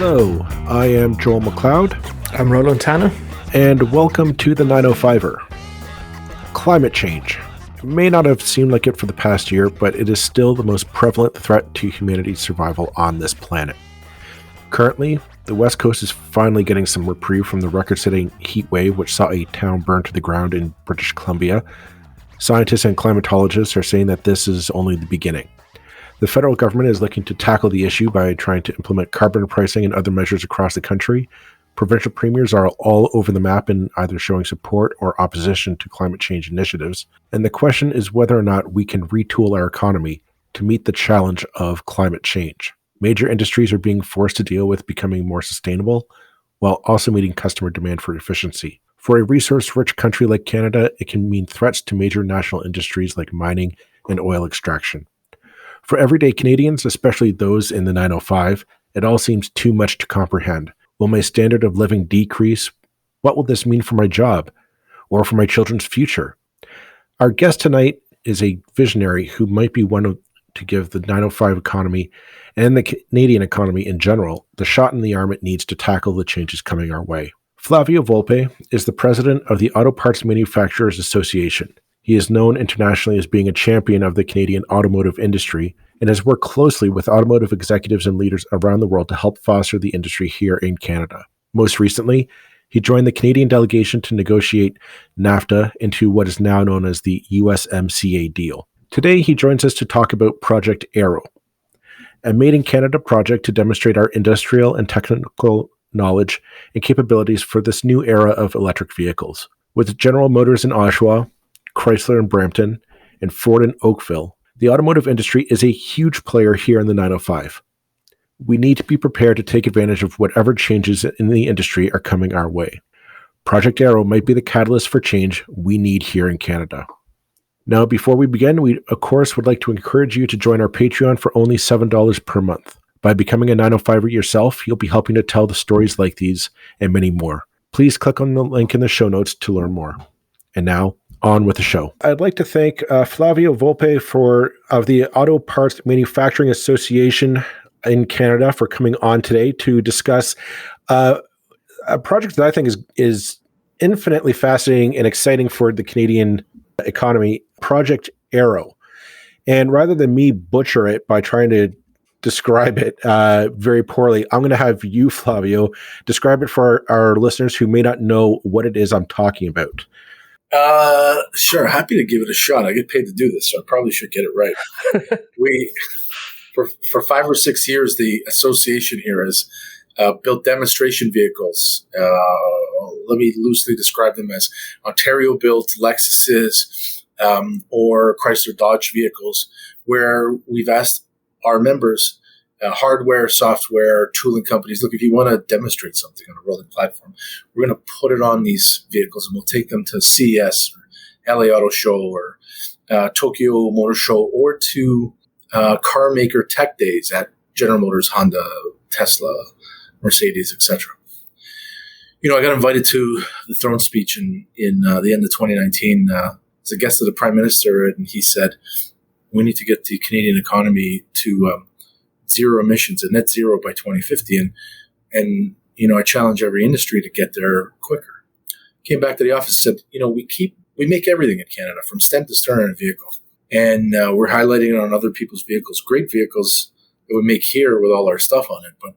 Hello, I am Joel McLeod, I'm Roland Tanner. and welcome to the 905er. Climate change. It may not have seemed like it for the past year, but it is still the most prevalent threat to humanity's survival on this planet. Currently, the West Coast is finally getting some reprieve from the record-setting heat wave which saw a town burn to the ground in British Columbia. Scientists and climatologists are saying that this is only the beginning. The federal government is looking to tackle the issue by trying to implement carbon pricing and other measures across the country. Provincial premiers are all over the map in either showing support or opposition to climate change initiatives. And the question is whether or not we can retool our economy to meet the challenge of climate change. Major industries are being forced to deal with becoming more sustainable, while also meeting customer demand for efficiency. For a resource-rich country like Canada, it can mean threats to major national industries like mining and oil extraction. For everyday Canadians, especially those in the 905, it all seems too much to comprehend. Will my standard of living decrease? What will this mean for my job or for my children's future? Our guest tonight is a visionary who might be one to give the 905 economy and the Canadian economy in general the shot in the arm it needs to tackle the changes coming our way. Flavio Volpe is the president of the Auto Parts Manufacturers Association. He is known internationally as being a champion of the Canadian automotive industry and has worked closely with automotive executives and leaders around the world to help foster the industry here in Canada. Most recently, he joined the Canadian delegation to negotiate NAFTA into what is now known as the USMCA deal. Today, he joins us to talk about Project Aero, a Made in Canada project to demonstrate our industrial and technical knowledge and capabilities for this new era of electric vehicles. With General Motors in Oshawa, Chrysler in Brampton, and Ford in Oakville, the automotive industry is a huge player here in the 905. We need to be prepared to take advantage of whatever changes in the industry are coming our way. Project Aero might be the catalyst for change we need here in Canada. Now, before we begin, we, of course, would like to encourage you to join our Patreon for only $7 per month. By becoming a 905er yourself, you'll be helping to tell the stories like these and many more. Please click on the link in the show notes to learn more. And now, on with the show. I'd like to thank Flavio Volpe of the Auto Parts Manufacturing Association in Canada for coming on today to discuss a project that I think is infinitely fascinating and exciting for the Canadian economy, Project Aero. And rather than me butcher it by trying to describe it very poorly, I'm going to have you, Flavio, describe it for our listeners who may not know what it is I'm talking about. Sure. Happy to give it a shot. I get paid to do this, so I probably should get it right. For 5 or 6 years, the association here has built demonstration vehicles. Let me loosely describe them as Ontario-built Lexuses or Chrysler Dodge vehicles, where we've asked our members, hardware, software, tooling companies, look, if you want to demonstrate something on a rolling platform, we're going to put it on these vehicles and we'll take them to CES or LA Auto Show or Tokyo Motor Show or to car maker tech days at General Motors, Honda, Tesla, Mercedes, etc. You know, I got invited to the throne speech in the end of 2019 as a guest of the Prime Minister, and he said, we need to get the Canadian economy to zero emissions and net zero by 2050. And you know, I challenge every industry to get there quicker. Came back to the office and said, you know, we make everything in Canada from stem to stern in a vehicle. And we're highlighting it on other people's vehicles, great vehicles that we make here with all our stuff on it. But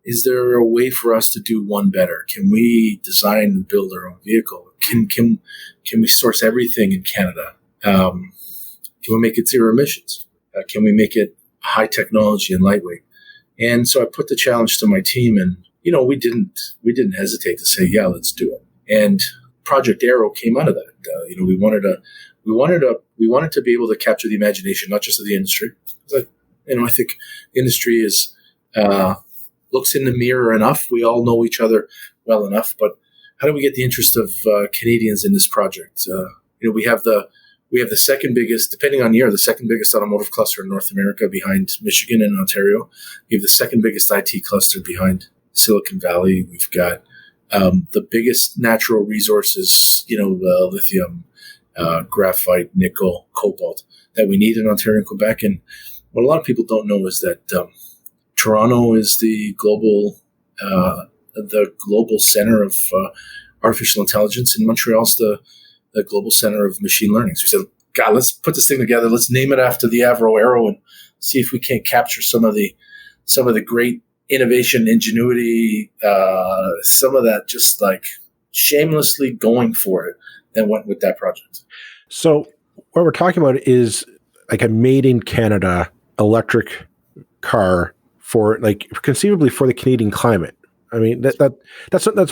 is there a way for us to do one better? Can we design and build our own vehicle? Can we source everything in Canada? Can we make it zero emissions? Can we make it high technology and lightweight? And so I put the challenge to my team, and you know, we didn't hesitate to say, yeah, let's do it. And Project Aero came out of that. You know, we wanted to be able to capture the imagination, not just of the industry. But, you know, I think the industry is looks in the mirror enough. We all know each other well enough. But how do we get the interest of Canadians in this project? You know, we have the second biggest, depending on year, the second biggest automotive cluster in North America behind Michigan and Ontario. We have the second biggest IT cluster behind Silicon Valley. We've got the biggest natural resources, you know, lithium, graphite, nickel, cobalt that we need in Ontario and Quebec. And what a lot of people don't know is that Toronto is the global center of artificial intelligence, and Montreal's the global center of machine learning. So we said, God, let's put this thing together. Let's name it after the Avro Arrow and see if we can't capture some of the great innovation, ingenuity, some of that just like shamelessly going for it, then went with that project. So what we're talking about is like a made in Canada electric car for like conceivably for the Canadian climate. I mean, that's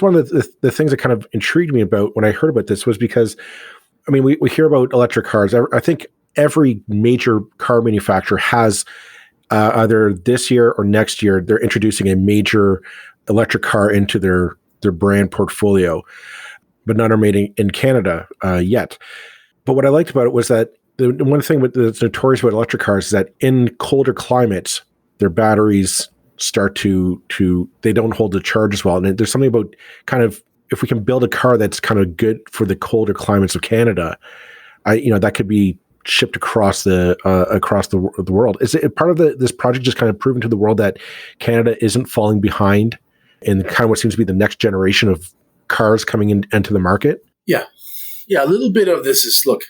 one of the things that kind of intrigued me about when I heard about this was because, I mean, we hear about electric cars. I think every major car manufacturer has either this year or next year, they're introducing a major electric car into their brand portfolio, but none are made in Canada yet. But what I liked about it was that the one thing that's notorious about electric cars is that in colder climates, their batteries start to they don't hold the charge as well. And there's something about kind of, if we can build a car that's kind of good for the colder climates of Canada, that could be shipped across the world. Is it part of this project just kind of proving to the world that Canada isn't falling behind in kind of what seems to be the next generation of cars coming into the market? Yeah. A little bit of this is, look,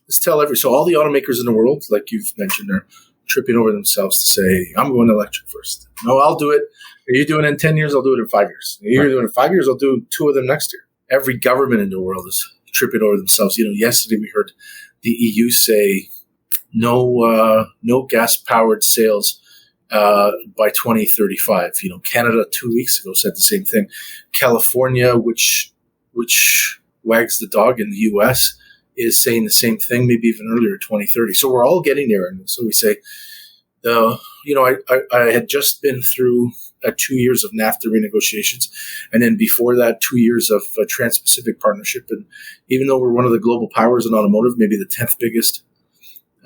let's tell so all the automakers in the world, like you've mentioned, are tripping over themselves to say, I'm going electric first. No, I'll do it. Are you doing it in 10 years? I'll do it in 5 years. You're doing it in 5 years? I'll do 2 of them next year. Every government in the world is tripping over themselves. Yesterday we heard the EU say no gas-powered sales by 2035. Canada 2 weeks ago said the same thing. California, which wags the dog in the U.S., is saying the same thing, maybe even earlier, 2030. So we're all getting there. And so we say, I had just been through 2 years of NAFTA renegotiations. And then before that, 2 years of Trans-Pacific Partnership. And even though we're one of the global powers in automotive, maybe the 10th biggest,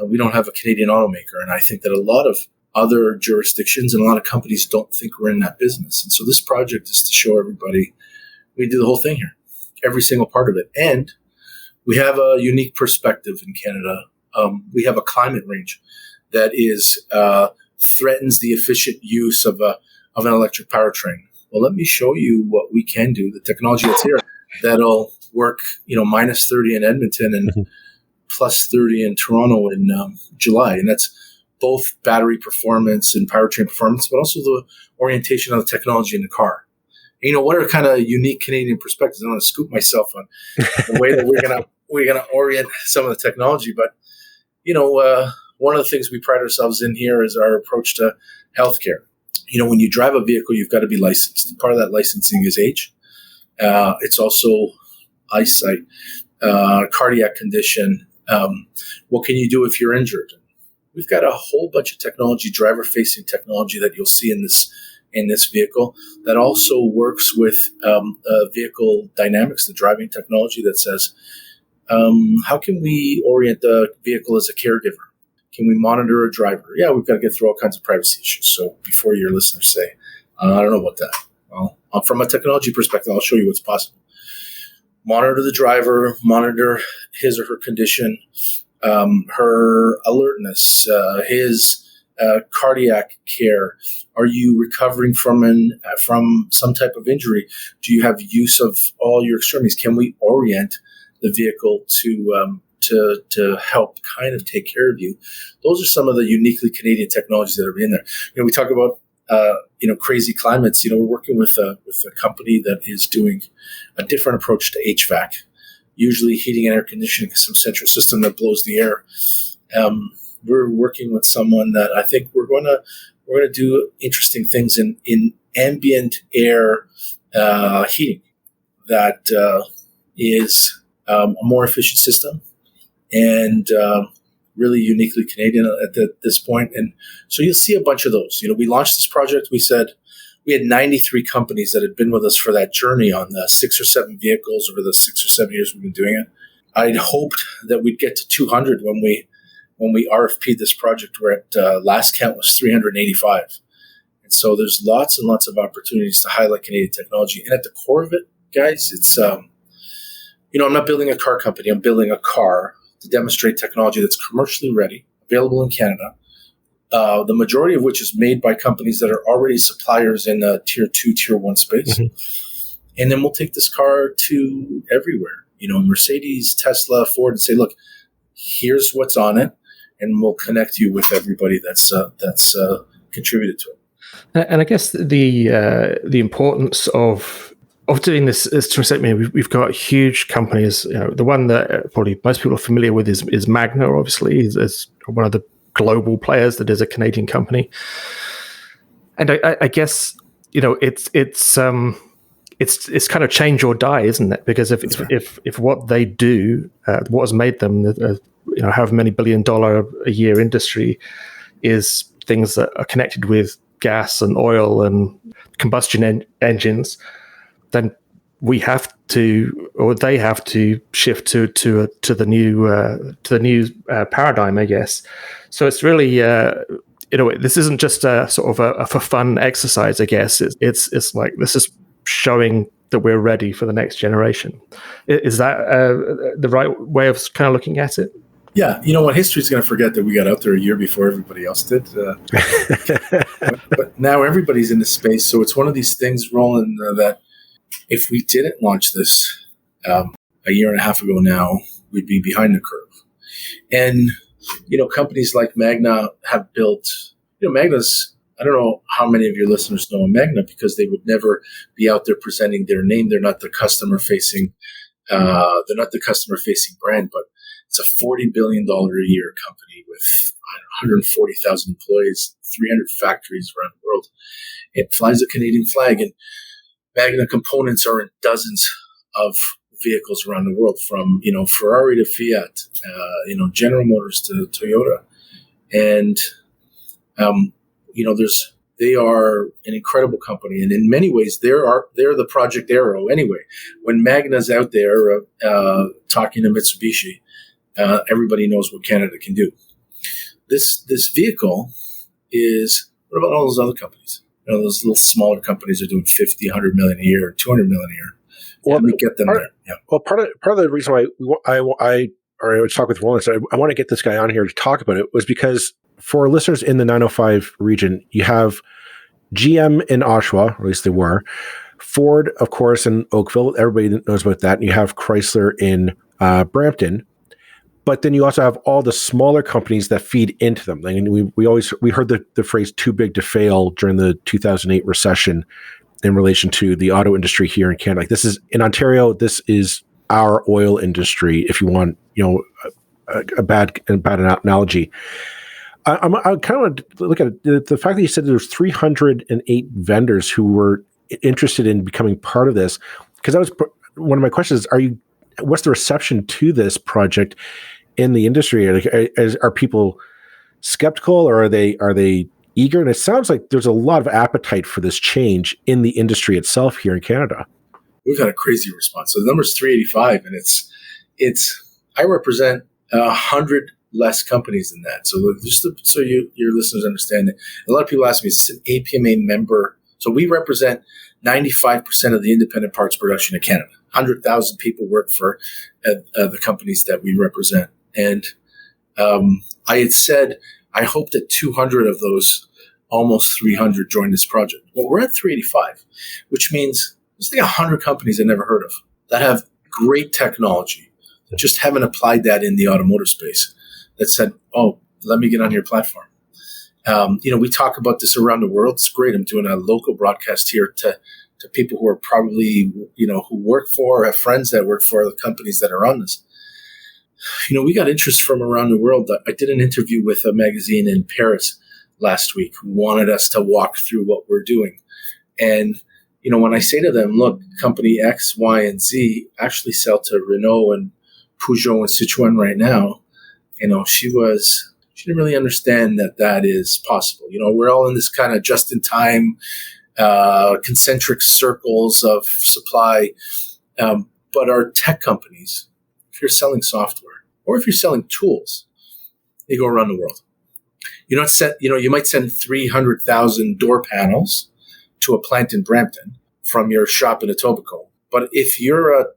we don't have a Canadian automaker. And I think that a lot of other jurisdictions and a lot of companies don't think we're in that business. And so this project is to show everybody we do the whole thing here, every single part of it. And we have a unique perspective in Canada. We have a climate range that threatens the efficient use of an electric powertrain. Well, let me show you what we can do. The technology that's here that'll work, minus 30 in Edmonton and plus 30 in Toronto in July, and that's both battery performance and powertrain performance, but also the orientation of the technology in the car. What are kind of unique Canadian perspectives? I don't want to scoop myself on the way that we're gonna orient some of the technology, but one of the things we pride ourselves in here is our approach to healthcare. When you drive a vehicle, you've got to be licensed. Part of that licensing is age. It's also eyesight, cardiac condition. What can you do if you're injured? We've got a whole bunch of technology, driver-facing technology that you'll see in this vehicle that also works with vehicle dynamics, the driving technology that says, how can we orient the vehicle as a caregiver? Can we monitor a driver? Yeah, we've got to get through all kinds of privacy issues. So before your listeners say, I don't know about that. Well, from a technology perspective, I'll show you what's possible. Monitor the driver, monitor his or her condition, her alertness, his cardiac care. Are you recovering from some type of injury? Do you have use of all your extremities? Can we orient the vehicle to help kind of take care of you? Those are some of the uniquely Canadian technologies that are in there. We talk about crazy climates. We're working with a company that is doing a different approach to HVAC, usually heating and air conditioning, some central system that blows the air. We're working with someone that I think we're going to do interesting things in ambient air heating that is a more efficient system and really uniquely Canadian at this point. And so you'll see a bunch of those. We launched this project. We said we had 93 companies that had been with us for that journey on the 6 or 7 vehicles over the 6 or 7 years we've been doing it. I'd hoped that we'd get to 200 when we RFP'd this project. We're at last count was 385. And so there's lots and lots of opportunities to highlight Canadian technology. And at the core of it, guys, it's, I'm not building a car company. I'm building a car to demonstrate technology that's commercially ready, available in Canada, the majority of which is made by companies that are already suppliers in a tier 2, tier 1 space. And then we'll take this car to everywhere, Mercedes, Tesla, Ford, and say, look, here's what's on it, and we'll connect you with everybody that's contributed to it. And I guess the importance of doing this is to say, we've got huge companies. The one that probably most people are familiar with is Magna, obviously, is one of the global players that is a Canadian company. And I guess it's kind of change or die, isn't it? Because if what they do, what has made them, however many $1 billion a year industry, is things that are connected with gas and oil and combustion engines, then we have to, or they have to, shift to the new paradigm, I guess. So it's really this isn't just a sort of a for fun exercise, I guess. It's like this is showing that we're ready for the next generation. Is that the right way of kind of looking at it? Yeah, what history's going to forget that we got out there a year before everybody else did. But now everybody's in the space, so it's one of these things, Roland, that if we didn't launch this a year and a half ago now, we'd be behind the curve. And, companies like Magna have built, Magna's, I don't know how many of your listeners know Magna because they would never be out there presenting their name. They're not the customer-facing brand, but it's a $40 billion a year company with 140,000 employees, 300 factories around the world. It flies a Canadian flag, and Magna components are in dozens of vehicles around the world, from Ferrari to Fiat, General Motors to Toyota, and they are an incredible company, and in many ways they're the Project Arrow anyway. When Magna's out there talking to Mitsubishi, everybody knows what Canada can do. This vehicle is, what about all those other companies? Those little smaller companies are doing 50, 100 million a year, 200 million a year. Well, we get them there. Yeah. Well, part of the reason why I would talk with Roland, I want to get this guy on here to talk about it, was because for listeners in the 905 region, you have GM in Oshawa, or at least they were, Ford, of course, in Oakville. Everybody knows about that. And you have Chrysler in Brampton. But then you also have all the smaller companies that feed into them. I mean, we heard the phrase "too big to fail" during the 2008 recession in relation to the auto industry here in Canada. Like, this is in Ontario. This is our oil industry, if you want, a bad analogy. I kind of want to look at it. The fact that you said there's 308 vendors who were interested in becoming part of this, because that was one of my questions. What's the reception to this project in the industry? Are people skeptical, or are they eager? And it sounds like there's a lot of appetite for this change in the industry itself here in Canada. We've had a crazy response. So the number is 385, and I represent 100 less companies than that. So just so your listeners understand it, a lot of people ask me, is this an APMA member? So we represent 95% of the independent parts production in Canada. 100,000 people work for the companies that we represent. And I had said, I hope that 200 of those almost 300 join this project. Well, we're at 385, which means there's like 100 companies I've never heard of that have great technology, that just haven't applied that in the automotive space, that said, oh, let me get on your platform. We talk about this around the world. It's great. I'm doing a local broadcast here to people who are probably, who work for or have friends that work for the companies that are on this. We got interest from around the world. I did an interview with a magazine in Paris last week who wanted us to walk through what we're doing. And, when I say to them, look, company X, Y, and Z actually sell to Renault and Peugeot and Citroën right now, she didn't really understand that is possible. We're all in this kind of just-in-time concentric circles of supply. But our tech companies, if you're selling software or if you're selling tools, they go around the world. You might send 300,000 door panels to a plant in Brampton from your shop in Etobicoke. But if you're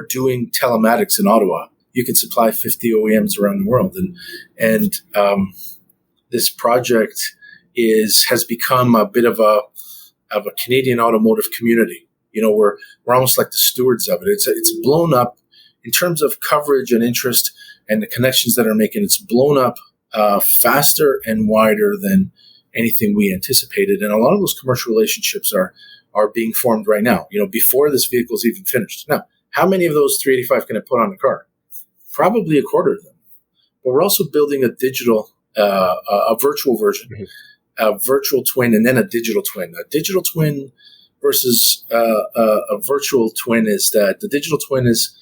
doing telematics in Ottawa, you can supply 50 OEMs around the world. And this project has become a bit of a Canadian automotive community. We're almost like the stewards of it. It's blown up in terms of coverage and interest and the connections that are making. It's blown up faster and wider than anything we anticipated, and a lot of those commercial relationships are being formed right now. Before this vehicle is even finished. Now, how many of those 385 can I put on the car? Probably a quarter of them. But we're also building a digital, a virtual version, a virtual twin, and then a digital twin. A digital twin versus a virtual twin is that the digital twin is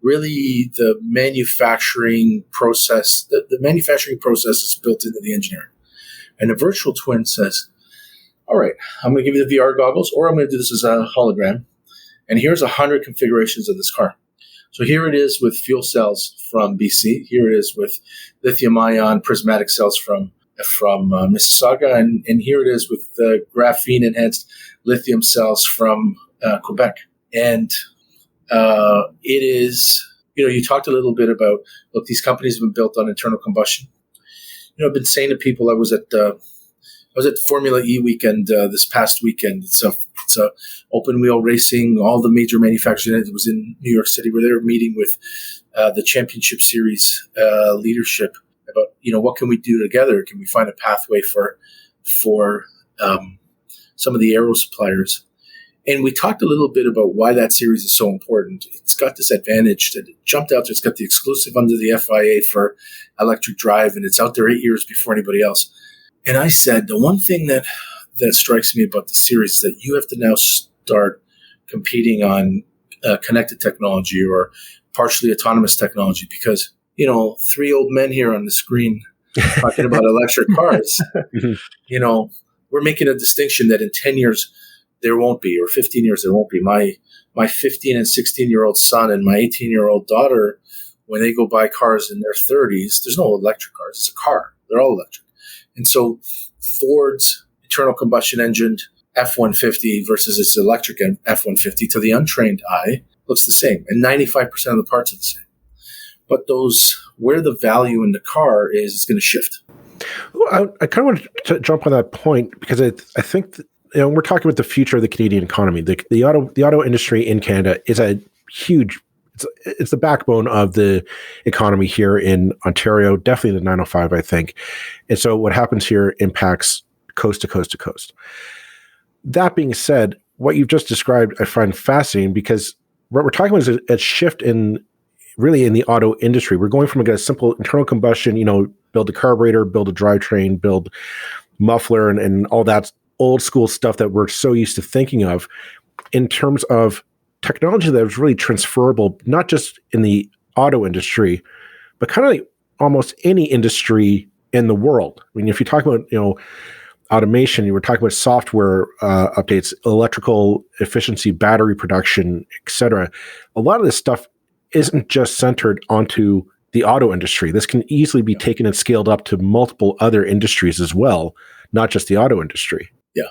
really the manufacturing process. The manufacturing process is built into the engineering. And the virtual twin says, all right, I'm going to give you the VR goggles, or I'm going to do this as a hologram. And here's 100 configurations of this car. So here it is with fuel cells from BC. Here it is with lithium-ion prismatic cells from Mississauga. And here it is with graphene-enhanced lithium cells from Quebec. And it is, you talked a little bit about, look, these companies have been built on internal combustion. I've been saying to people, I was at Formula E weekend this past weekend. It's a open wheel racing. All the major manufacturers. It was in New York City, where they were meeting with the Championship Series leadership about what can we do together? Can we find a pathway for some of the aero suppliers? And we talked a little bit about why that series is so important. It's got this advantage that it jumped out there. It's got the exclusive under the FIA for electric drive, and it's out there 8 years before anybody else. And I said, the one thing that strikes me about the series is that you have to now start competing on connected technology or partially autonomous technology, because, 3 old men here on the screen talking about electric cars, we're making a distinction that in 10 years there won't be, or 15 years there won't be. My 15 and 16-year-old son and my 18-year-old daughter, when they go buy cars in their 30s, there's no electric cars. It's a car. They're all electric. And so Ford's internal combustion engine F-150 versus its electric F-150 to the untrained eye looks the same. And 95% of the parts are the same. But where the value in the car is, it's going to shift. Well, I kind of want to jump on that point, because I think we're talking about the future of the Canadian economy. The auto industry in Canada is a huge. It's the backbone of the economy here in Ontario, definitely the 905, I think. And so what happens here impacts coast to coast to coast. That being said, what you've just described, I find fascinating, because what we're talking about is a shift in the auto industry. We're going from a simple internal combustion, build a carburetor, build a drivetrain, build muffler, and all that old school stuff that we're so used to thinking of, in terms of technology that was really transferable, not just in the auto industry, but kind of like almost any industry in the world. I mean, if you talk about, automation, you were talking about software updates, electrical efficiency, battery production, etc. A lot of this stuff isn't just centered onto the auto industry. This can easily be taken and scaled up to multiple other industries as well, not just the auto industry. Yeah.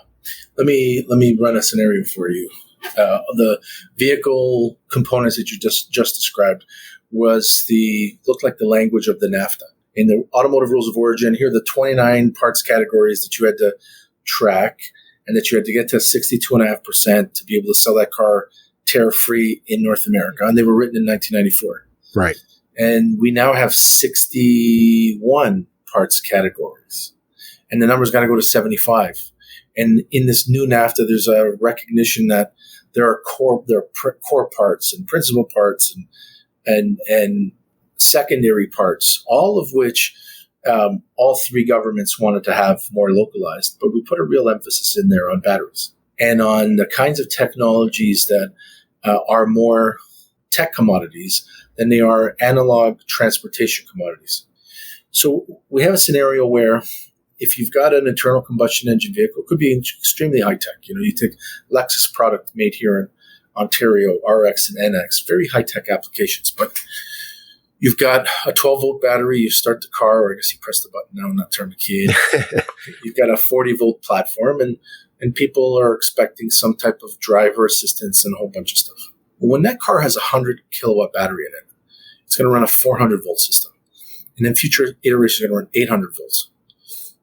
Let me run a scenario for you. The vehicle components that you just described looked like the language of the NAFTA. In the automotive rules of origin, here are the 29 parts categories that you had to track, and that you had to get to 62.5% to be able to sell that car tariff-free in North America. And they were written in 1994. Right. And we now have 61 parts categories, and the number's got to go to 75. And in this new NAFTA, there's a recognition that there are core parts and principal parts and secondary parts, all of which all three governments wanted to have more localized. But we put a real emphasis in there on batteries and on the kinds of technologies that are more tech commodities than they are analog transportation commodities. So we have a scenario where, if you've got an internal combustion engine vehicle, it could be extremely high tech. You take Lexus product made here in Ontario, RX and NX, very high tech applications. But you've got a 12 volt battery. You start the car, or I guess you press the button now, not turn the key in. You've got a 40 volt platform, and people are expecting some type of driver assistance and a whole bunch of stuff. Well, when that car has a 100 kilowatt battery in it, it's going to run a 400 volt system. And then future iterations are going to run 800 volts.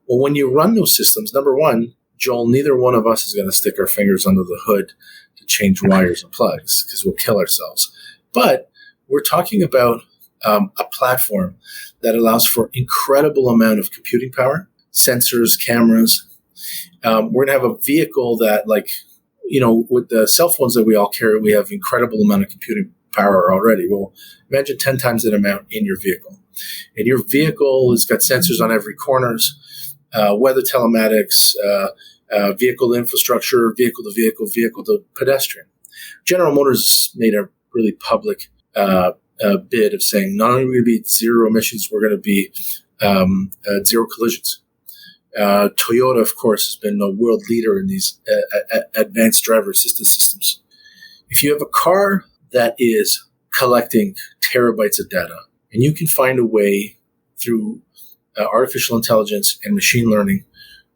Well, when you run those systems, number one, Joel, neither one of us is going to stick our fingers under the hood to change wires and plugs because we'll kill ourselves. But we're talking about a platform that allows for incredible amount of computing power, sensors, cameras. We're going to have a vehicle that, like, with the cell phones that we all carry, we have incredible amount of computing power already. Well, imagine 10 times that amount in your vehicle. And your vehicle has got sensors on every corners, weather telematics, vehicle infrastructure, vehicle to vehicle, vehicle to pedestrian. General Motors made a really public bid of saying not only are we going to be zero emissions, we're going to be zero collisions. Toyota, of course, has been a world leader in these advanced driver assistance systems. If you have a car that is collecting terabytes of data, and you can find a way through artificial intelligence and machine learning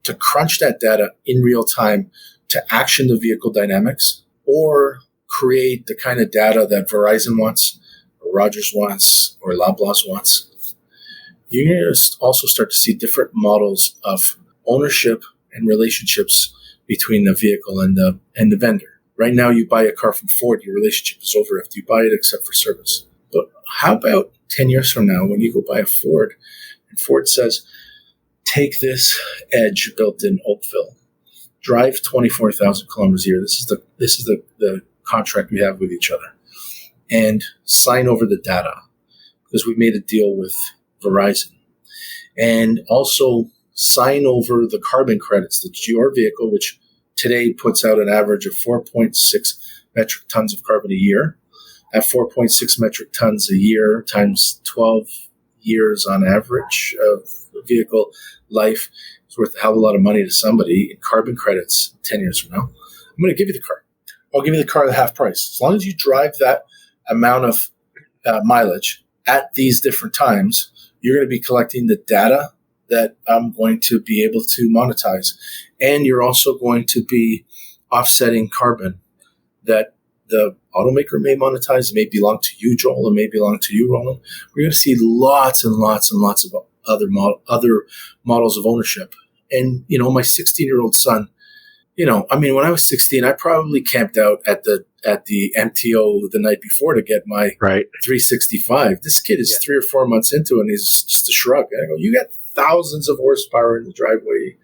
to crunch that data in real time to action the vehicle dynamics or create the kind of data that Verizon wants, or Rogers wants, or Loblaws wants, you're going to also start to see different models of ownership and relationships between the vehicle and the vendor. Right now, you buy a car from Ford, your relationship is over after you buy it, except for service. But how about 10 years from now when you go buy a Ford and Ford says, take this Edge built in Oakville, drive 24,000 kilometers a year. This is the contract we have with each other, and sign over the data because we made a deal with Verizon, and also sign over the carbon credits that your vehicle, which today puts out an average of 4.6 metric tons of carbon a year. At 4.6 metric tons a year times 12 years on average of vehicle life is worth a hell of a lot of money to somebody in carbon credits 10 years from now. I'm going to give you the car. I'll give you the car at half price. As long as you drive that amount of mileage at these different times, you're going to be collecting the data that I'm going to be able to monetize. And you're also going to be offsetting carbon that the automaker may monetize. It may belong to you, Joel. It may belong to you, Roland. We're going to see lots and lots and lots of other models of ownership. And, my 16-year-old son, when I was 16, I probably camped out at the MTO the night before to get my 365. This kid is 3 or 4 months into it, and he's just a shrug. I go, you got thousands of horsepower in the driveway.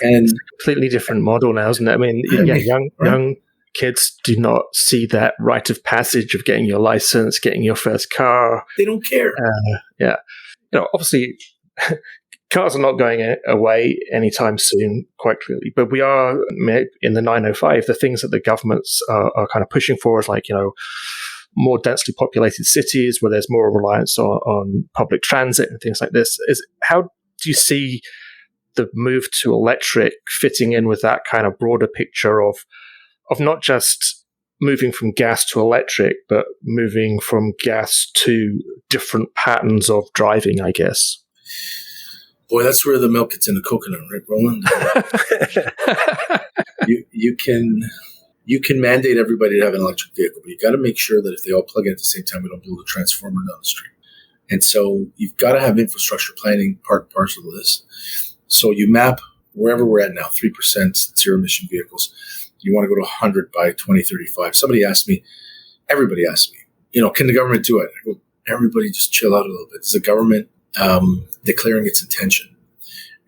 And it's a completely different model now, isn't it? I mean, young kids do not see that rite of passage of getting your license, getting your first car. They don't care. Obviously, cars are not going away anytime soon, quite clearly. But we are, in the 905, the things that the governments are kind of pushing for is like, more densely populated cities where there's more reliance on public transit and things like this. How do you see the move to electric fitting in with that kind of broader picture of not just moving from gas to electric, but moving from gas to different patterns of driving, I guess? Boy, that's where the milk gets in the coconut, right, Roland? You can mandate everybody to have an electric vehicle, but you got to make sure that if they all plug in at the same time, we don't blow the transformer down the street. And so you've got to have infrastructure planning part and parcel of this. So you map wherever we're at now, 3% zero emission vehicles. You want to go to 100 by 2035. Everybody asked me, can the government do it? I go, everybody just chill out a little bit. It's the government declaring its intention.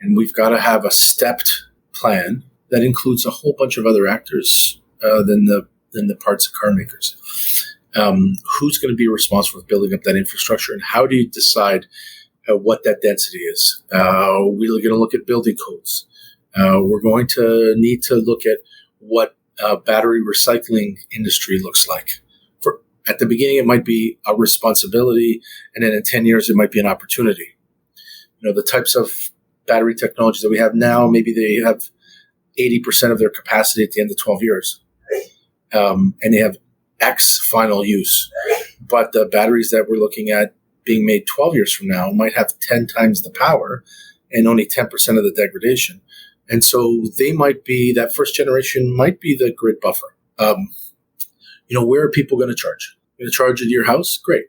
And we've got to have a stepped plan that includes a whole bunch of other actors than the parts of car makers. Who's going to be responsible for building up that infrastructure, and how do you decide what that density is? We're going to look at building codes. We're going to need to look at what battery recycling industry looks like. At the beginning, it might be a responsibility, and then in 10 years, it might be an opportunity. The types of battery technologies that we have now, maybe they have 80% of their capacity at the end of 12 years. And they have X final use. But the batteries that we're looking at being made 12 years from now might have 10 times the power and only 10% of the degradation. And so that first generation might be the grid buffer. Where are people going to charge? Going to charge at your house? Great.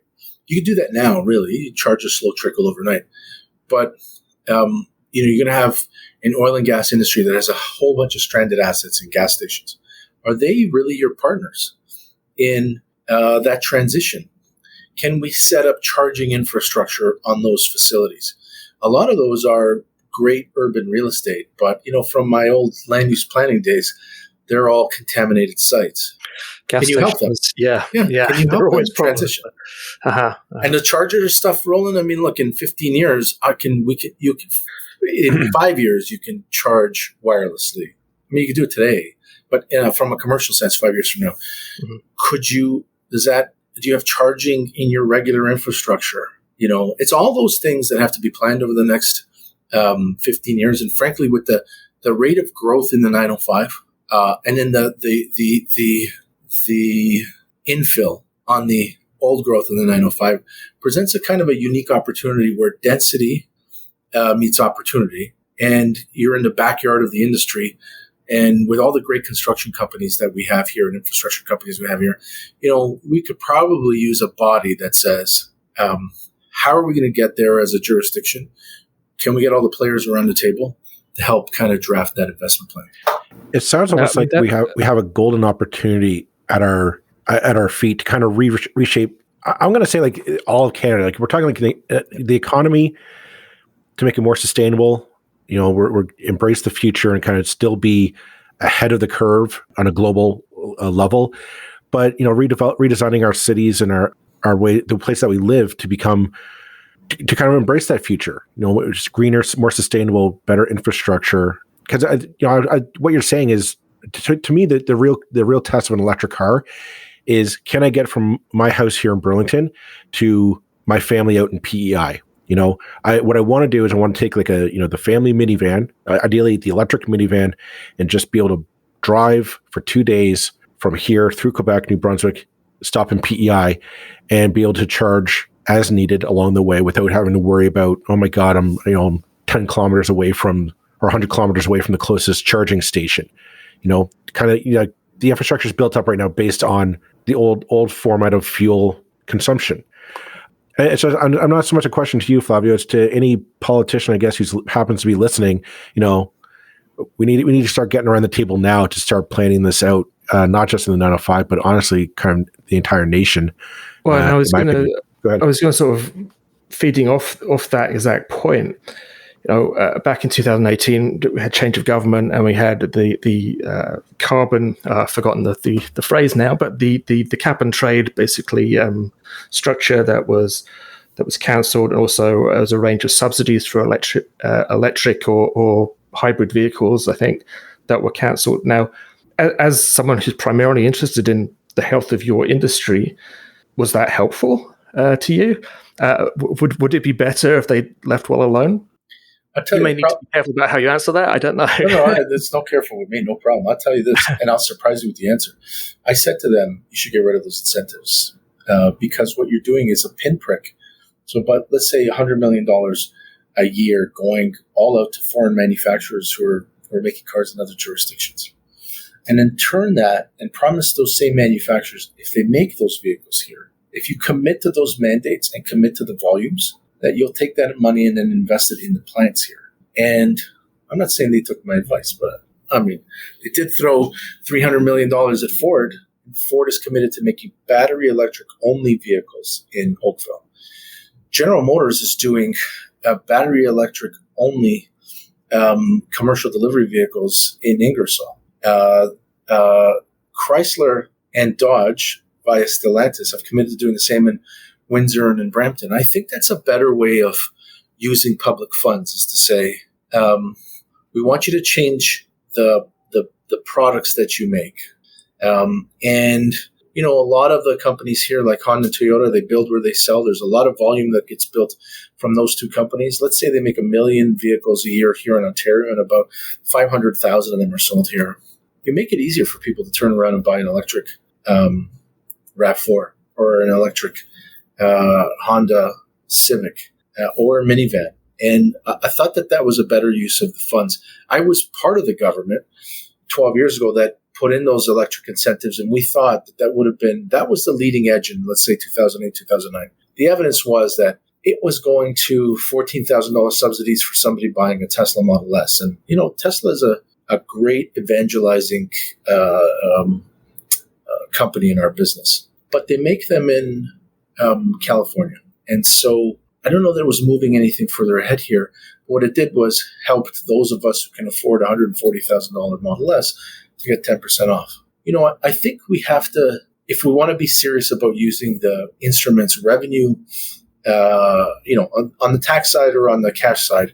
You can do that now, really. You charge a slow trickle overnight. But, you're going to have an oil and gas industry that has a whole bunch of stranded assets in gas stations. Are they really your partners in that transition? Can we set up charging infrastructure on those facilities? A lot of those are great urban real estate, but, from my old land use planning days, they're all contaminated sites. Gas Can you help them? Yeah. Can you help them always transition? And the charger stuff rolling. I mean, look, in 15 years, in 5 years, you can charge wirelessly. I mean, you can do it today, but from a commercial sense, 5 years from now, do you have charging in your regular infrastructure? It's all those things that have to be planned over the next 15 years. And frankly, with the rate of growth in the 905, and then the infill on the old growth in the 905 presents a kind of a unique opportunity where density meets opportunity, and you're in the backyard of the industry. And with all the great construction companies that we have here and infrastructure companies we have here, we could probably use a body that says, how are we going to get there as a jurisdiction? Can we get all the players around the table to help kind of draft that investment plan? It sounds almost like we have a golden opportunity at our feet to kind of reshape. I'm going to say like all of Canada. Like we're talking like the economy to make it more sustainable. We're embrace the future and kind of still be ahead of the curve on a global level. But redesigning our cities and our way, the place that we live, to become to kind of embrace that future. Just greener, more sustainable, better infrastructure. Because what you're saying is to me the real test of an electric car is, can I get from my house here in Burlington to my family out in PEI? What I want to do is I want to take like the family minivan, ideally the electric minivan, and just be able to drive for 2 days from here through Quebec, New Brunswick, stop in PEI, and be able to charge as needed along the way without having to worry about, oh my God, I'm 10 kilometers away from, or 100 kilometers away from the closest charging station. The infrastructure is built up right now based on the old format of fuel consumption. And so I'm not so much a question to you, Flavio. It's to any politician, I guess, who happens to be listening. We need to start getting around the table now to start planning this out, not just in the 905, but honestly, kind of the entire nation. Well, I was going to sort of feeding off that exact point. Back in 2018, we had change of government, and we had the carbon. I've forgotten the phrase now, but the cap and trade basically structure that was cancelled, and also as a range of subsidies for electric or hybrid vehicles, I think, that were cancelled. Now, as someone who's primarily interested in the health of your industry, was that helpful to you? Would it be better if they left well alone? You may need to be careful about how you answer that. I don't know. No, it's not careful with me. No problem. I'll tell you this, and I'll surprise you with the answer. I said to them, you should get rid of those incentives because what you're doing is a pinprick. So, but let's say $100 million a year going all out to foreign manufacturers who are making cars in other jurisdictions. And then turn that and promise those same manufacturers, if they make those vehicles here, if you commit to those mandates and commit to the volumes, that you'll take that money and then invest it in the plants here. And I'm not saying they took my advice, but I mean, they did throw $300 million at Ford. And Ford is committed to making battery electric only vehicles in Oakville. General Motors is doing battery electric only commercial delivery vehicles in Ingersoll. Chrysler and Dodge via Stellantis have committed to doing the same in Windsor and in Brampton. I think that's a better way of using public funds, is to say, we want you to change the products that you make. And, a lot of the companies here, like Honda and Toyota, they build where they sell. There's a lot of volume that gets built from those two companies. Let's say they make 1 million vehicles a year here in Ontario, and about 500,000 of them are sold here. You make it easier for people to turn around and buy an electric RAV4 or an electric Honda Civic or a minivan. And I thought that was a better use of the funds. I was part of the government 12 years ago that put in those electric incentives, and we thought that was the leading edge in, let's say, 2008, 2009. the evidence was that it was going to $14,000 subsidies for somebody buying a Tesla Model S. And, Tesla is a great evangelizing company in our business. But they make them in California. And so I don't know that it was moving anything further ahead here. What it did was helped those of us who can afford a $140,000 Model S to get 10% off. I think we have to, if we want to be serious about using the instrument's revenue, on the tax side or on the cash side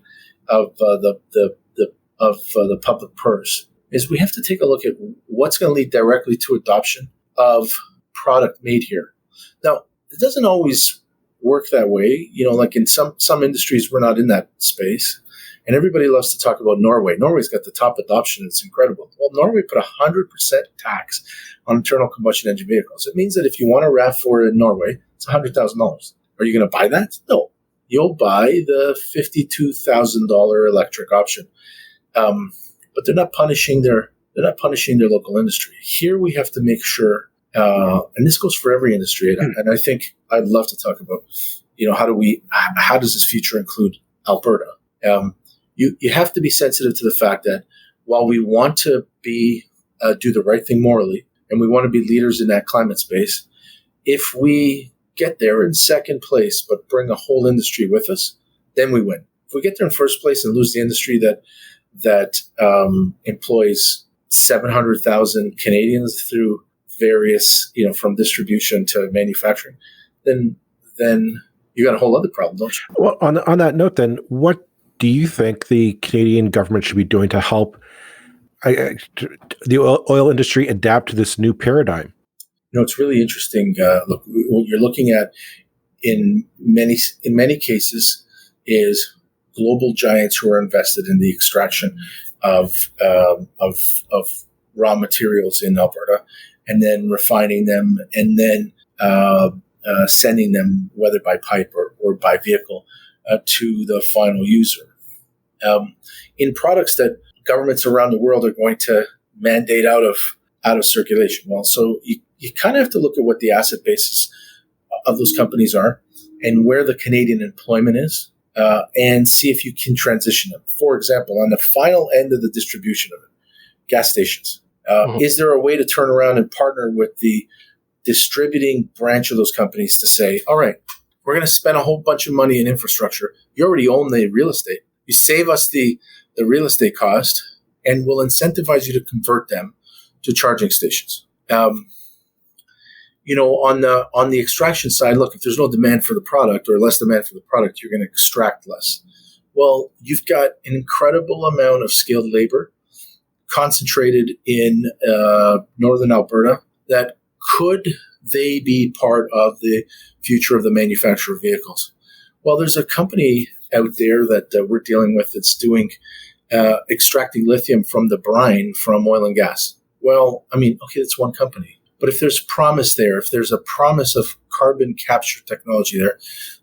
of the public purse, is we have to take a look at what's going to lead directly to adoption of product made here. Now, it doesn't always work that way. Like in some industries, we're not in that space. And everybody loves to talk about Norway. Norway's got the top adoption. It's incredible. Well, Norway put 100% tax on internal combustion engine vehicles. It means that if you want a RAV4 in Norway, it's $100,000. Are you going to buy that? No. You'll buy the $52,000 electric option. But they're not punishing their local industry. Here we have to make sure, and this goes for every industry. And I think I'd love to talk about, how does this future include Alberta? You have to be sensitive to the fact that while we want to do the right thing morally, and we want to be leaders in that climate space, if we get there in second place but bring a whole industry with us, then we win. If we get there in first place and lose the industry that employs 700,000 Canadians through various, from distribution to manufacturing, then you got a whole other problem, don't you? Well, on that note, then, what do you think the Canadian government should be doing to help the oil industry adapt to this new paradigm? It's really interesting. Look, what you're looking at in many cases is global giants who are invested in the extraction of raw materials in Alberta, and then refining them, and then sending them, whether by pipe or by vehicle, to the final user. In products that governments around the world are going to mandate out of circulation. Well, so you kind of have to look at what the asset bases of those companies are and where the Canadian employment is, and see if you can transition them. For example, on the final end of the distribution of it, gas stations. Is there a way to turn around and partner with the distributing branch of those companies to say, all right, we're going to spend a whole bunch of money in infrastructure. You already own the real estate. You save us the real estate cost, and we'll incentivize you to convert them to charging stations. On the extraction side, look, if there's no demand for the product or less demand for the product, you're going to extract less. Well, you've got an incredible amount of skilled labor concentrated in northern Alberta. That could they be part of the future of the manufacture of vehicles? Well, there's a company out there that we're dealing with that's doing extracting lithium from the brine from oil and gas. Well, okay, it's one company. But if there's promise there, if there's a promise of carbon capture technology there,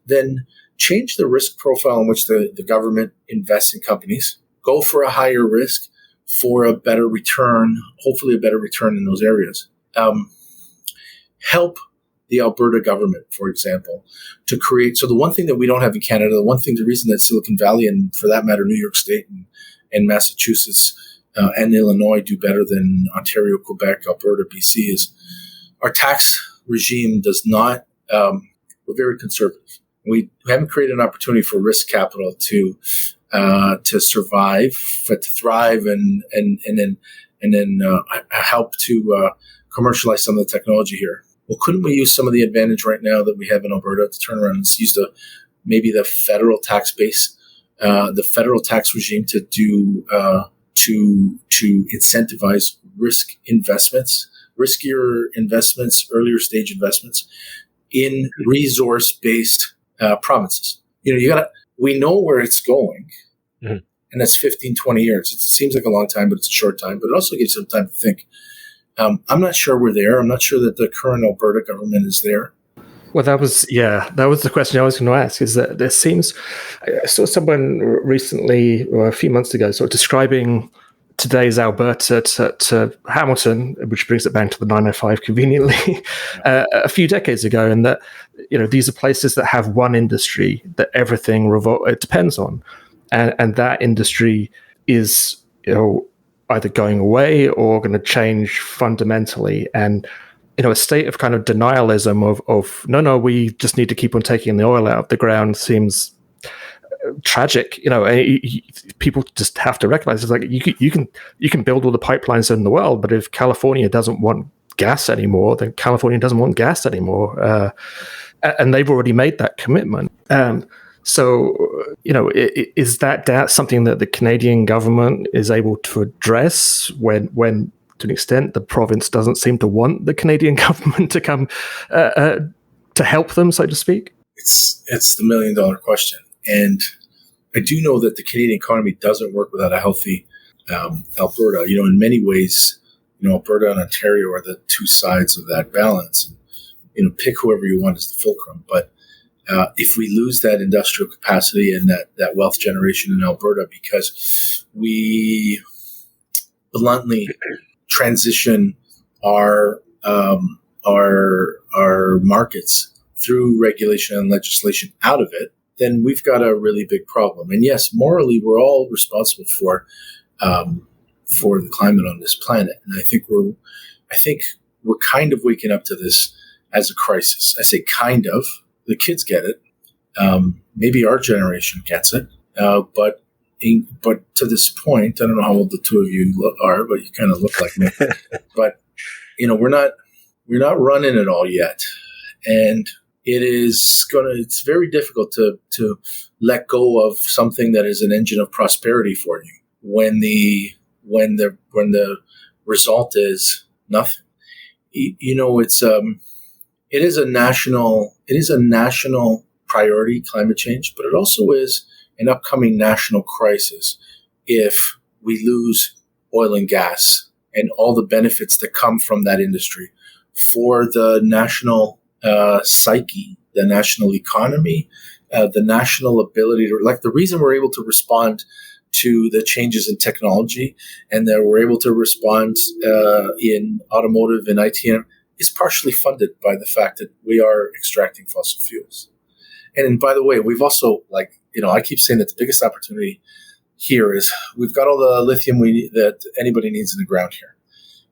then change the risk profile in which the government invests in companies. Go for a higher risk for a better return, hopefully a better return in those areas. Help the Alberta government, for example, to create. So the one thing that we don't have in Canada, the reason that Silicon Valley and for that matter, New York State and Massachusetts and Illinois do better than Ontario, Quebec, Alberta, BC is our tax regime does not, we're very conservative. We haven't created an opportunity for risk capital to survive, to thrive, and then help to commercialize some of the technology here. Well, couldn't we use some of the advantage right now that we have in Alberta to turn around and use maybe the federal tax base, the federal tax regime to do to incentivize riskier investments, earlier stage investments in resource-based provinces. We know where it's going, and that's 15, 20 years. It seems like a long time, but it's a short time, but it also gives them time to think. I'm not sure we're there. I'm not sure that the current Alberta government is there. Well, that was the question I was going to ask, is that there seems, I saw someone recently, or a few months ago, sort of describing today's Alberta to Hamilton, which brings it back to the 905 conveniently, a few decades ago, and that these are places that have one industry that everything it depends on, and that industry is either going away or going to change fundamentally, and a state of kind of denialism of no, we just need to keep on taking the oil out of the ground seems tragic. People just have to recognize it's like you can build all the pipelines in the world, but if California doesn't want gas anymore, then California doesn't want gas anymore, and they've already made that commitment. So is that something that the Canadian government is able to address when to an extent the province doesn't seem to want the Canadian government to come to help them, so to speak? It's the $1 million question. And I do know that the Canadian economy doesn't work without a healthy Alberta. In many ways, Alberta and Ontario are the two sides of that balance. Pick whoever you want as the fulcrum. But if we lose that industrial capacity and that wealth generation in Alberta because we bluntly transition our markets through regulation and legislation out of it, then we've got a really big problem. And yes, morally, we're all responsible for the climate on this planet. And I think we're kind of waking up to this as a crisis. I say kind of. The kids get it. Maybe our generation gets it. But to this point, I don't know how old the two of you are, but you kind of look like me. But we're not running it all yet, and it's very difficult to let go of something that is an engine of prosperity for you when the result is nothing. It is a national priority, climate change, but it also is an upcoming national crisis if we lose oil and gas and all the benefits that come from that industry for the national psyche, the national economy, the national ability to, like, the reason we're able to respond to the changes in technology and that we're able to respond in automotive and IT is partially funded by the fact that we are extracting fossil fuels. And by the way, we've also, I keep saying that the biggest opportunity here is we've got all the lithium that anybody needs in the ground here.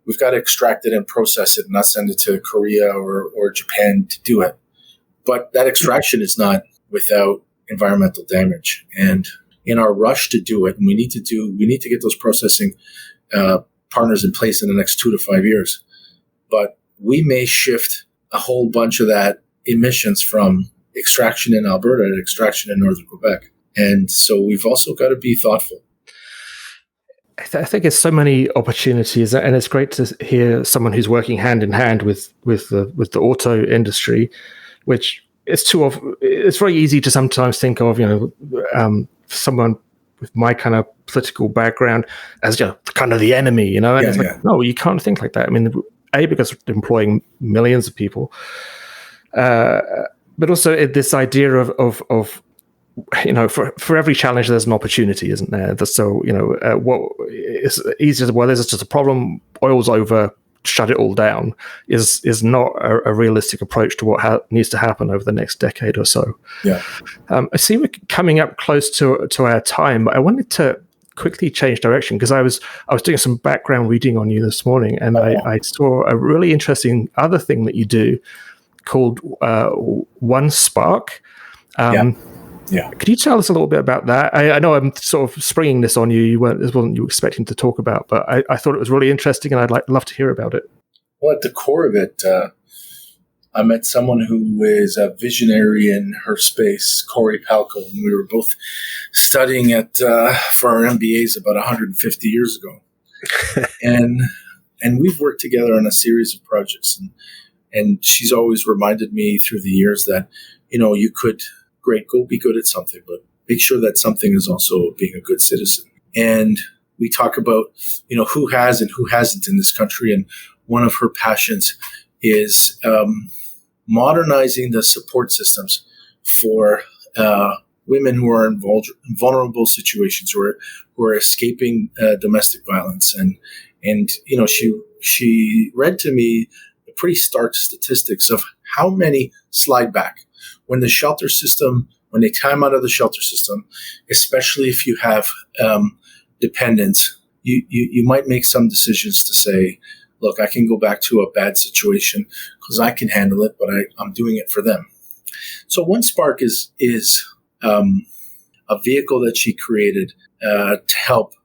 We've got to extract it and process it and not send it to Korea or Japan to do it. But that extraction is not without environmental damage. And in our rush to do it, and we need to get those processing partners in place in the next 2 to 5 years. But we may shift a whole bunch of that emissions from extraction in Alberta to extraction in northern Quebec. And so we've also got to be thoughtful. I think there's so many opportunities, and it's great to hear someone who's working hand in hand with the auto industry, which is it's very easy to sometimes think of, someone with my kind of political background as kind of the enemy, and no, you can't think like that. I mean, because they're employing millions of people, but also this idea of for every challenge there's an opportunity, isn't there? So what is easier? Well, there's just a problem. Oil's over. Shut it all down is not a realistic approach to what needs to happen over the next decade or so. Yeah, I see we're coming up close to our time. I wanted to quickly change direction because I was doing some background reading on you this morning, and I saw a really interesting other thing that you do called One Spark. Yeah. Could you tell us a little bit about that? I know I'm sort of springing this on you. This wasn't you expecting to talk about, but I thought it was really interesting, and I'd love to hear about it. Well, at the core of it, I met someone who is a visionary in her space, Corey Palco, and we were both studying for our MBAs about 150 years ago, and we've worked together on a series of projects, and she's always reminded me through the years that you could. Great, go be good at something, but make sure that something is also being a good citizen. And we talk about, who has and who hasn't in this country. And one of her passions is modernizing the support systems for women who are in vulnerable situations, who are escaping domestic violence, and she read to me the pretty stark statistics of how many slide back when the shelter system, when they time out of the shelter system, especially if you have dependents, you might make some decisions to say, look, I can go back to a bad situation because I can handle it, but I'm doing it for them. So One Spark is a vehicle that she created to help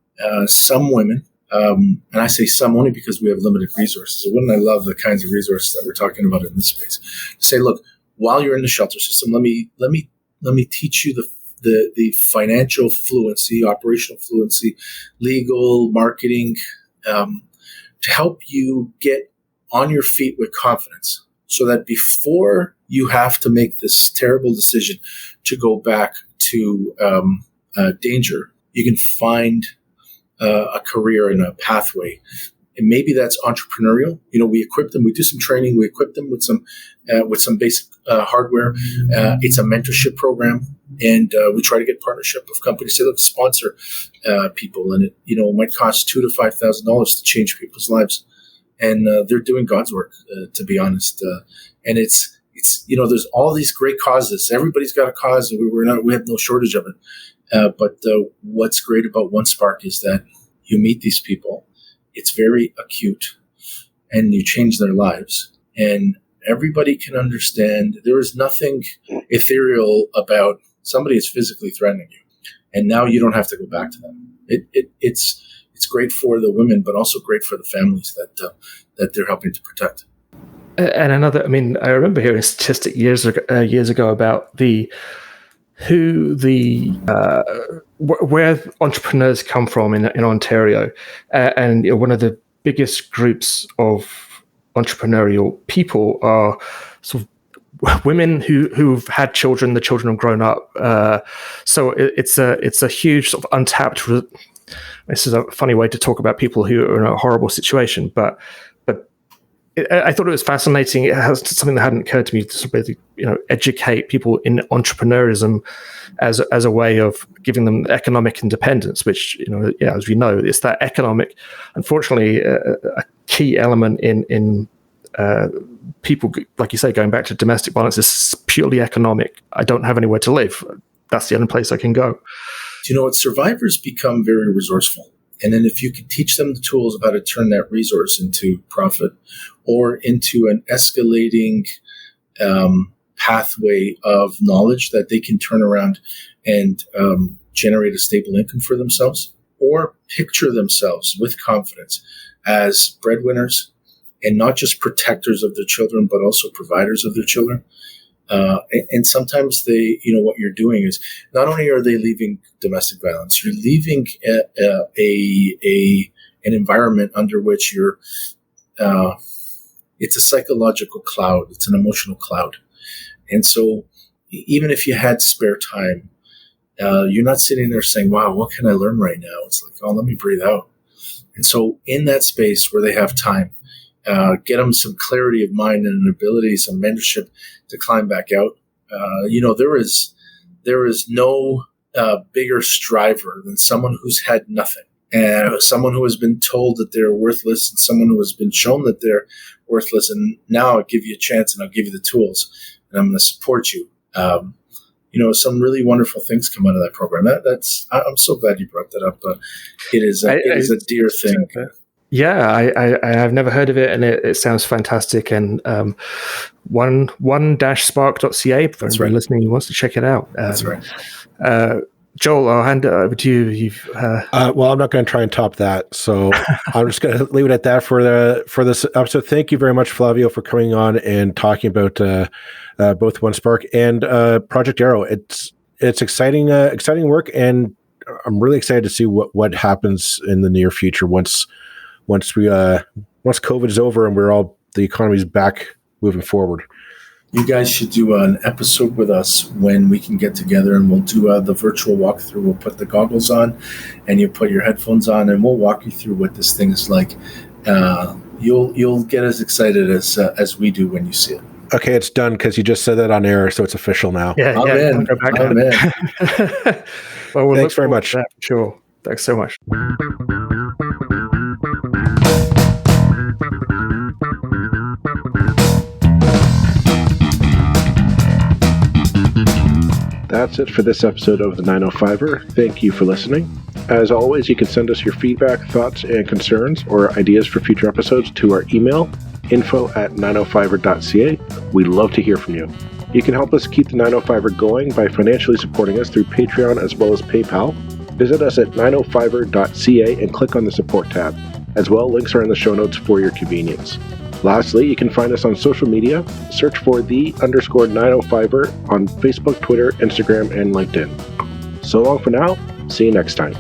some women. And I say some only because we have limited resources. Wouldn't I love the kinds of resources that we're talking about in this space? To say, look, while you're in the shelter system, let me teach you the financial fluency, operational fluency, legal, marketing, to help you get on your feet with confidence, so that before you have to make this terrible decision to go back to danger, you can find a career and a pathway. And maybe that's entrepreneurial. We equip them. We do some training. We equip them with some basic hardware. It's a mentorship program, and we try to get partnership with companies. Say, look, sponsor people, and it might cost $2,000 to $5,000 to change people's lives, and they're doing God's work, to be honest. And it's there's all these great causes. Everybody's got a cause, and we have no shortage of it. But what's great about One Spark is that you meet these people. It's very acute, and you change their lives. And everybody can understand there is nothing ethereal about somebody is physically threatening you, and now you don't have to go back to them. It's great for the women, but also great for the families that they're helping to protect. And I remember hearing a statistic years ago about where entrepreneurs come from in Ontario, and one of the biggest groups of entrepreneurial people are sort of women who've had children. The children have grown up, so it's a huge sort of untapped. This is a funny way to talk about people who are in a horrible situation, but I thought it was fascinating. It has something that hadn't occurred to me to basically, educate people in entrepreneurism as a way of giving them economic independence, which, as we know, it's that economic, unfortunately, a key element in people, like you say, going back to domestic violence is purely economic. I don't have anywhere to live. That's the only place I can go. Survivors become very resourceful. And then if you can teach them the tools of how to turn that resource into profit or into an escalating pathway of knowledge that they can turn around and generate a stable income for themselves, or picture themselves with confidence as breadwinners and not just protectors of their children, but also providers of their children. And sometimes what you're doing is not only are they leaving domestic violence, you're leaving an environment under which it's a psychological cloud, it's an emotional cloud. And so even if you had spare time, you're not sitting there saying, wow, what can I learn right now? It's like, oh, let me breathe out. And so in that space where they have time, get them some clarity of mind and an ability, some mentorship to climb back out. There is no bigger striver than someone who's had nothing, and someone who has been told that they're worthless, and someone who has been shown that they're worthless. And now I'll give you a chance, and I'll give you the tools, and I'm going to support you. Some really wonderful things come out of that program. I'm so glad you brought that up. It is a dear thing. Yeah, I've never heard of it, and it sounds fantastic. And one-spark.ca for anyone listening who wants to check it out. That's right. Joel, I'll hand it over to you. Well, I'm not going to try and top that, so I'm just going to leave it at that for this episode. Thank you very much, Flavio, for coming on and talking about both One Spark and Project Arrow. It's exciting work, and I'm really excited to see what happens in the near future once COVID is over and the economy's back moving forward. You guys should do an episode with us when we can get together, and we'll do the virtual walkthrough. We'll put the goggles on, and you put your headphones on, and we'll walk you through what this thing is like. You'll get as excited as we do when you see it. Okay, it's done because you just said that on air, so it's official now. Yeah, I'm yeah. in. Go back I'm in. Well, we'll Thanks look very forward much. to that, for sure. Thanks so much. That's it for this episode of the 905er. Thank you for listening. As always, you can send us your feedback, thoughts, and concerns or ideas for future episodes to our email, info@905er.ca. We love to hear from you. You can help us keep the 905er going by financially supporting us through Patreon as well as PayPal. Visit us at 905er.ca and click on the support tab. As well, links are in the show notes for your convenience. Lastly, you can find us on social media. Search for _905er on Facebook, Twitter, Instagram, and LinkedIn. So long for now. See you next time.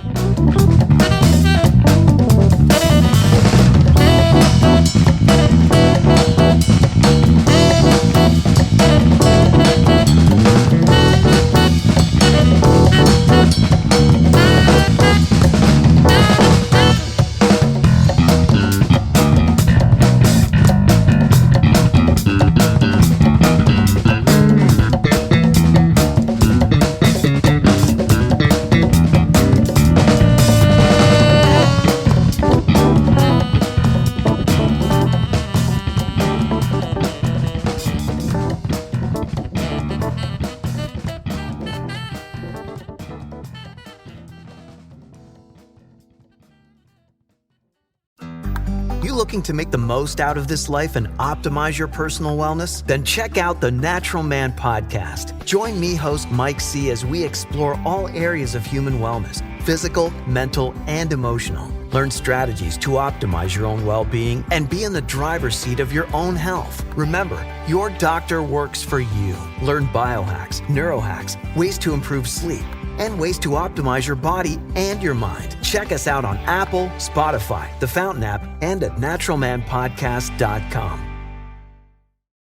You looking to make the most out of this life and optimize your personal wellness? Then check out the Natural Man Podcast. Join me, host Mike C., as we explore all areas of human wellness, physical, mental, and emotional. Learn strategies to optimize your own well-being and be in the driver's seat of your own health. Remember, your doctor works for you. Learn biohacks, neurohacks, ways to improve sleep, and ways to optimize your body and your mind. Check us out on Apple, Spotify, the Fountain app, and at naturalmanpodcast.com.